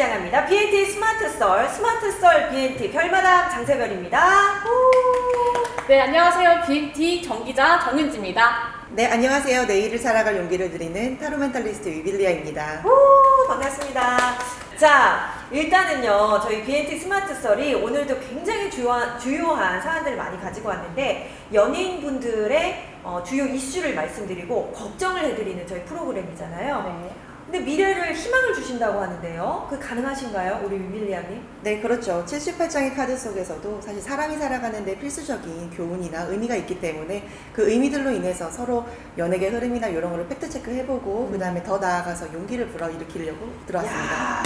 시작합니다. BNT 스마트썰 BNT 별마담 장세별입니다. 네, 안녕하세요. BNT 정기자 정윤지입니다. 네, 안녕하세요. 내일을 살아갈 용기를 드리는 타로 멘탈리스트 위빌리아입니다. 반갑습니다. 자, 일단은요, 저희 BNT 스마트썰이 오늘도 굉장히 주요한 사안들을 많이 가지고 왔는데, 연예인분들의 주요 이슈를 말씀드리고 걱정을 해드리는 저희 프로그램이잖아요. 네. 근데 미래를 희망을 주신다고 하는데요. 그 가능하신가요? 우리 위빌리아님? 네, 그렇죠. 78장의 카드 속에서도 사실 사람이 살아가는데 필수적인 교훈이나 의미가 있기 때문에 그 의미들로 인해서 서로 연예계 흐름이나 이런 거를 팩트체크 해보고 그 다음에 더 나아가서 용기를 불어일으키려고 들어왔습니다. 야,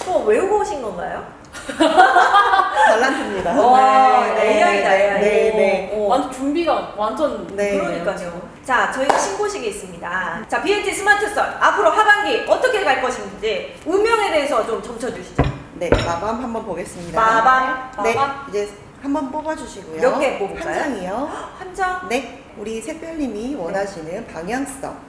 또 외우고 오신 건가요? 달란트입니다. 와, 네, AI다, AI. 네, 네. 완전 준비가 완전 네. 그러니까요. 자, 저희가 신고식이 있습니다. 자, BNT 스마트썰 앞으로 하반기 어떻게 갈 것인지 운명에 대해서 좀 점쳐주시죠. 네, 마밤 한번 보겠습니다. 마밤. 네, 이제 한번 뽑아주시고요. 몇 개 뽑을까요? 한 장이요. 한 장. 네, 우리 샛별님이 원하시는 방향성.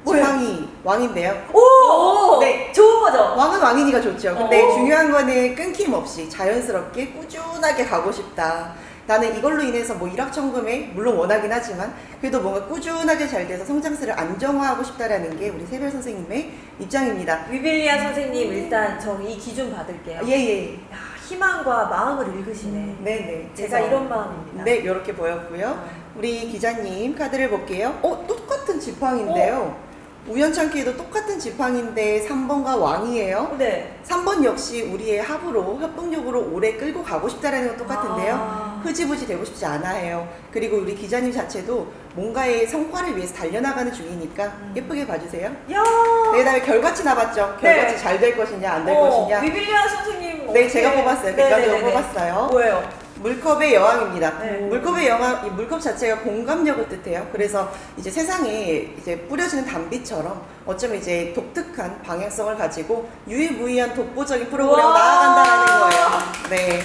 뭐예요? 지팡이 왕인데요. 오! 네. 좋은 거죠? 왕은 왕이니까 좋죠. 근데 어. 중요한 거는 끊김없이 자연스럽게 꾸준하게 가고 싶다. 나는 이걸로 인해서 뭐 일확천금에 물론 원하긴 하지만 그래도 뭔가 꾸준하게 잘 돼서 성장세를 안정화하고 싶다라는 게 우리 새별 선생님의 입장입니다. 위빌리아 선생님 일단 저 이 기준 받을게요. 예예. 야, 희망과 마음을 읽으시네. 네네. 제가 그래서 이런 마음입니다. 네, 이렇게 보였고요. 우리 기자님 카드를 볼게요. 똑같은 지팡인데요. 우연찮게도 똑같은 지팡인데 3번과 왕이에요. 네. 3번 역시 우리의 합으로 협동력으로 오래 끌고 가고 싶다라는 건 똑같은데요. 흐지부지 되고 싶지 않아요. 그리고 우리 기자님 자체도 뭔가의 성과를 위해서 달려나가는 중이니까 예쁘게 봐주세요. 야. 네, 그다음에 결과치 나봤죠. 네. 결과치 잘 될 것이냐 안 될 것이냐. 위빌리아 선생님. 네, 제가 뽑았어요. 객관적으로 네네네네. 뽑았어요. 뭐예요? 물컵의 여왕입니다. 네. 물컵의 여왕, 이 물컵 자체가 공감력을 뜻해요. 그래서 이제 세상에 이제 뿌려지는 단비처럼 어쩌면 이제 독특한 방향성을 가지고 유일무이한 독보적인 프로그램으로 와. 나아간다는 거예요. 네.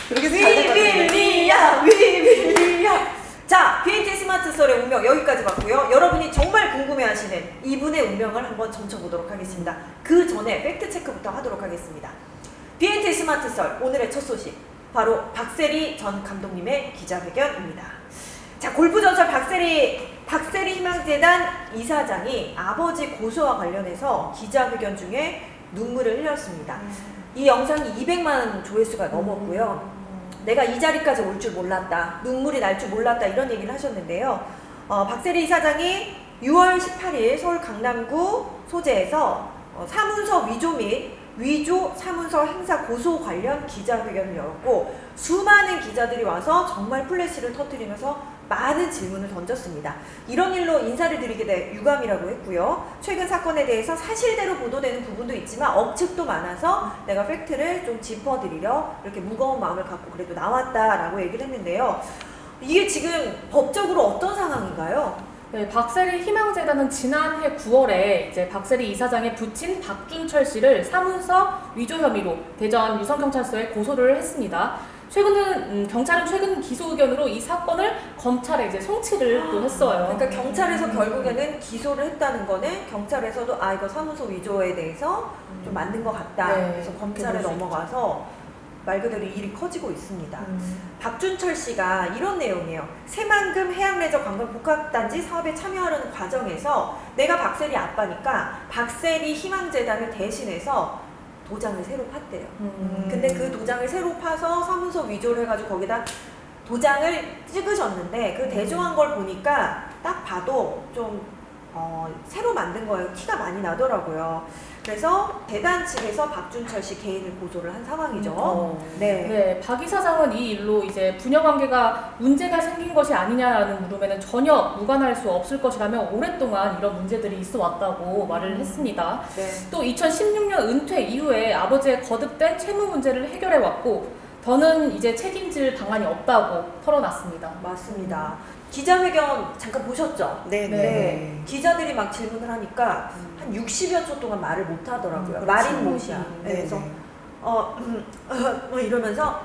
그렇게 해서 잘 될 것 같아요. 위빌리아. 자, BNT 스마트썰의 운명 여기까지 봤고요. 여러분이 정말 궁금해하시는 이분의 운명을 한번 점쳐보도록 하겠습니다. 그 전에 팩트체크부터 하도록 하겠습니다. BNT 스마트썰 오늘의 첫 소식. 바로 박세리 전 감독님의 기자회견입니다. 자, 골프전설 박세리 희망재단 이사장이 아버지 고소와 관련해서 기자회견 중에 눈물을 흘렸습니다. 이 영상이 200만 조회수가 넘었고요. 내가 이 자리까지 올 줄 몰랐다. 눈물이 날 줄 몰랐다. 이런 얘기를 하셨는데요. 박세리 이사장이 6월 18일 서울 강남구 소재에서 사문서 위조 및 위조 사문서 행사 고소 관련 기자회견을 열었고 수많은 기자들이 와서 정말 플래시를 터뜨리면서 많은 질문을 던졌습니다. 이런 일로 인사를 드리게 돼 유감이라고 했고요. 최근 사건에 대해서 사실대로 보도되는 부분도 있지만 억측도 많아서 내가 팩트를 좀 짚어드리려 이렇게 무거운 마음을 갖고 그래도 나왔다라고 얘기를 했는데요. 이게 지금 법적으로 어떤 상황인가요? 네, 박세리 희망재단은 지난해 9월에 이제 박세리 이사장의 부친 박준철 씨를 사문서 위조 혐의로 대전 유성경찰서에 고소를 했습니다. 경찰은 최근 기소 의견으로 이 사건을 검찰에 이제 송치를 또 했어요. 그러니까 경찰에서 결국에는 기소를 했다는 거는 경찰에서도 이거 사무소 위조에 대해서 좀 맞는 것 같다. 네, 그래서 검찰에 그럴 수 넘어가서 말 그대로 일이 커지고 있습니다. 박준철 씨가 이런 내용이에요. 새만금 해양레저관광 복합단지 사업에 참여하려는 과정에서 내가 박세리 아빠니까 박세리 희망재단을 대신해서 도장을 새로 팠대요. 근데 그 도장을 새로 파서 사문서 위조를 해가지고 거기다 도장을 찍으셨는데 그 대조한 걸 보니까 딱 봐도 좀 새로 만든 거예요. 티가 많이 나더라고요. 그래서 재단 측에서 박준철 씨 개인을 고소를 한 상황이죠. 네. 네, 박 이사장은 이 일로 이제 부녀 관계가 문제가 생긴 것이 아니냐라는 물음에는 전혀 무관할 수 없을 것이라며 오랫동안 이런 문제들이 있어 왔다고 말을 했습니다. 네. 또 2016년 은퇴 이후에 아버지의 거듭된 채무 문제를 해결해 왔고 더는 이제 책임질 방안이 없다고 털어놨습니다. 맞습니다. 기자회견 잠깐 보셨죠? 네네. 기자들이 막 질문을 하니까 한 60여 초 동안 말을 못 하더라고요. 그렇죠. 말인 못이야. 네, 네네. 그래서 이러면서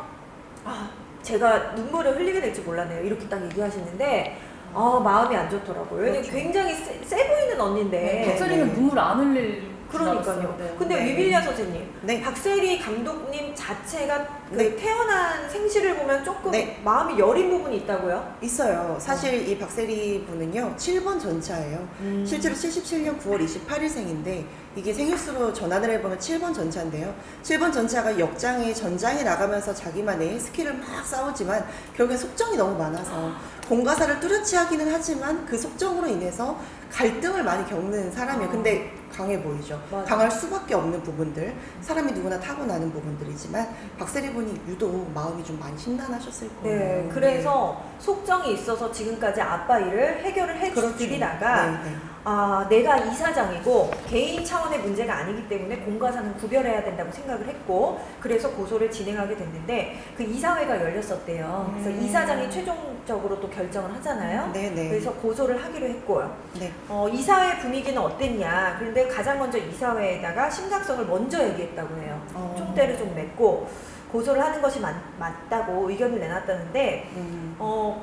제가 눈물을 흘리게 될 줄 몰랐네요. 이렇게 딱 얘기하시는데 마음이 안 좋더라고요. 왜냐면 그렇죠. 굉장히 세 보이는 언니인데 네. 박세리는 눈물 안 흘릴 그러니까요. 지나갔어요. 네. 근데 네. 위빌리아 선생님, 네. 박세리 감독님 자체가 그 네. 태어난 생시를 보면 조금 네. 마음이 여린 부분이 있다고요? 있어요. 사실 이 박세리 분은요, 7번 전차예요. 실제로 77년 9월 28일생인데 이게 생일수로 전환을 해보면 7번 전차인데요. 7번 전차가 역장에 전장에 나가면서 자기만의 스킬을 막 싸우지만 결국엔 속정이 너무 많아서 공가사를 뚜렷이 하기는 하지만 그 속정으로 인해서 갈등을 많이 겪는 사람이에요. 근데 강해 보이죠. 맞아. 강할 수밖에 없는 부분들, 사람이 누구나 타고나는 부분들이지만 박세리 분이 유독 마음이 좀 많이 심란하셨을 거예요. 네, 그래서 속정이 있어서 지금까지 아빠 일을 해결을 해드리다가 네, 네. 아, 내가 이사장이고 개인 차원의 문제가 아니기 때문에 공과사는 구별해야 된다고 생각을 했고 그래서 고소를 진행하게 됐는데 그 이사회가 열렸었대요. 그래서 이사장이 최종적으로 또 결정을 하잖아요. 네, 네. 그래서 고소를 하기로 했고요. 네. 이사회 분위기는 어땠냐? 그런데 가장 먼저 이사회에다가 심각성을 먼저 얘기했다고 해요. 총대를 좀 맺고 고소를 하는 것이 맞다고 의견을 내놨다는데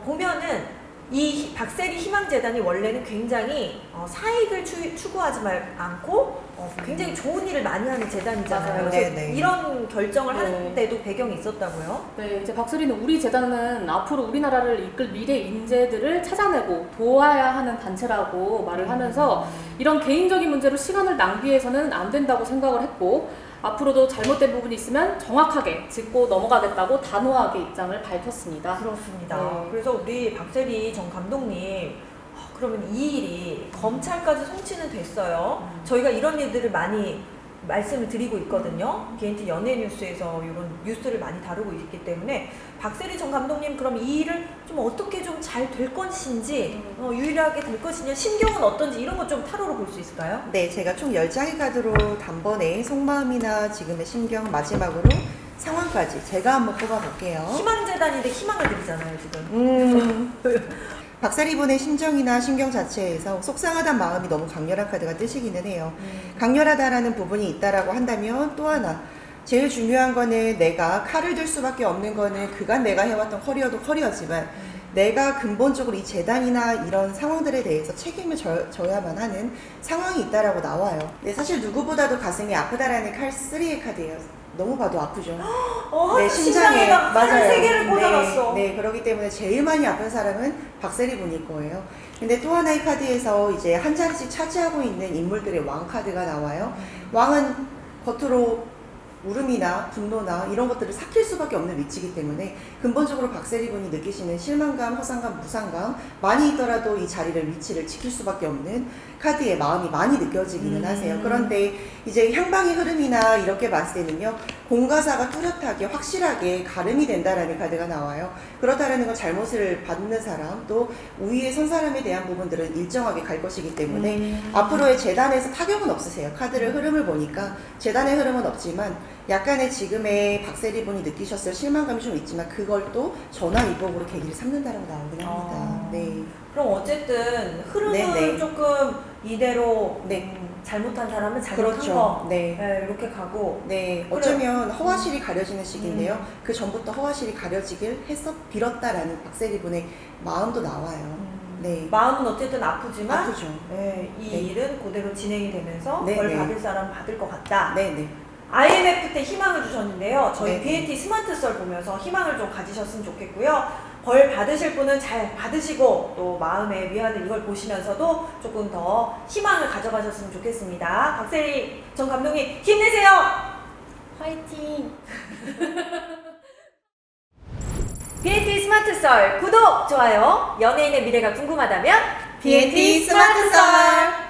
보면은 이 박세리 희망재단이 원래는 굉장히 사익을 추구하지 않고 굉장히 좋은 일을 많이 하는 재단이잖아요. 맞아요. 그래서 네, 네. 이런 결정을 네. 하는데도 배경이 있었다고요? 네, 이제 박세리는 우리 재단은 앞으로 우리나라를 이끌 미래 인재들을 찾아내고 도와야 하는 단체라고 말을 하면서 이런 개인적인 문제로 시간을 낭비해서는 안 된다고 생각을 했고 앞으로도 잘못된 부분이 있으면 정확하게 짚고 넘어가겠다고 단호하게 입장을 밝혔습니다. 그렇습니다. 네. 그래서 우리 박세리 전 감독님 그러면 이 일이 검찰까지 송치는 됐어요. 저희가 이런 일들을 많이 말씀을 드리고 있거든요. BNT 연예 뉴스에서 이런 뉴스를 많이 다루고 있기 때문에 박세리 전 감독님 그럼 이 일을 좀 어떻게 좀 잘 될 것인지 유일하게 될 것이냐 심경은 어떤지 이런 것 좀 타로로 볼 수 있을까요? 네, 제가 총 10장의 카드로 단번에 속마음이나 지금의 심경, 마지막으로 상황까지 제가 한번 뽑아볼게요. 희망재단인데 희망을 드리잖아요 지금. 박세리 분의 심정이나 심경 자체에서 속상하다는 마음이 너무 강렬한 카드가 뜨시기는 해요. 강렬하다라는 부분이 있다라고 한다면 또 하나 제일 중요한 거는 내가 칼을 들 수밖에 없는 거는 그간 내가 해왔던 커리어도 커리어지만 내가 근본적으로 이 재단이나 이런 상황들에 대해서 책임을 져야만 하는 상황이 있다라고 나와요. 근데 사실 누구보다도 가슴이 아프다라는 칼 3의 카드예요. 너무 봐도 아프죠. 네, 심장에다 칼 3개를 꽂아놨어. 네, 그렇기 때문에 제일 많이 아픈 사람은 박세리 분일 거예요. 근데 또 하나의 카드에서 이제 한 자리씩 차지하고 있는 인물들의 왕 카드가 나와요. 왕은 겉으로 울음이나 분노나 이런 것들을 삭힐 수밖에 없는 위치이기 때문에 근본적으로 박세리 분이 느끼시는 실망감, 허상감, 무상감 많이 있더라도 이 자리를 위치를 지킬 수밖에 없는 카드의 마음이 많이 느껴지기는 하세요. 그런데 이제 향방의 흐름이나 이렇게 봤을 때는요, 공가사가 뚜렷하게 확실하게 가름이 된다라는 카드가 나와요. 그렇다라는 건 잘못을 받는 사람 또 우위에 선 사람에 대한 부분들은 일정하게 갈 것이기 때문에 앞으로의 재단에서 타격은 없으세요. 카드를 흐름을 보니까 재단의 흐름은 없지만 약간의 지금의 박세리 분이 느끼셨을 실망감이 좀 있지만 그걸 또 전화위복으로 계기를 삼는다라고 나오긴 합니다. 네. 그럼 어쨌든 흐름은 네. 조금 이대로 네. 잘못한 사람은 잘못한 그렇죠. 거 네. 네, 이렇게 가고 네, 어쩌면 허화실이 가려지는 시기인데요. 그 전부터 허화실이 가려지길 해서 빌었다라는 박세리 분의 마음도 나와요. 네. 마음은 어쨌든 아프지만 아프죠. 네, 이 네. 일은 그대로 진행이 되면서 네, 벌 네. 받을 사람 받을 것 같다. 네, 네. IMF 때 희망을 주셨는데요. 저희 네. BNT 스마트 썰 보면서 희망을 좀 가지셨으면 좋겠고요. 벌 받으실 분은 잘 받으시고 또 마음의 위안을 이걸 보시면서도 조금 더 희망을 가져가셨으면 좋겠습니다. 박세리 전 감독님 힘내세요. 화이팅! BNT 스마트 썰 구독, 좋아요. 연예인의 미래가 궁금하다면 BNT 스마트 썰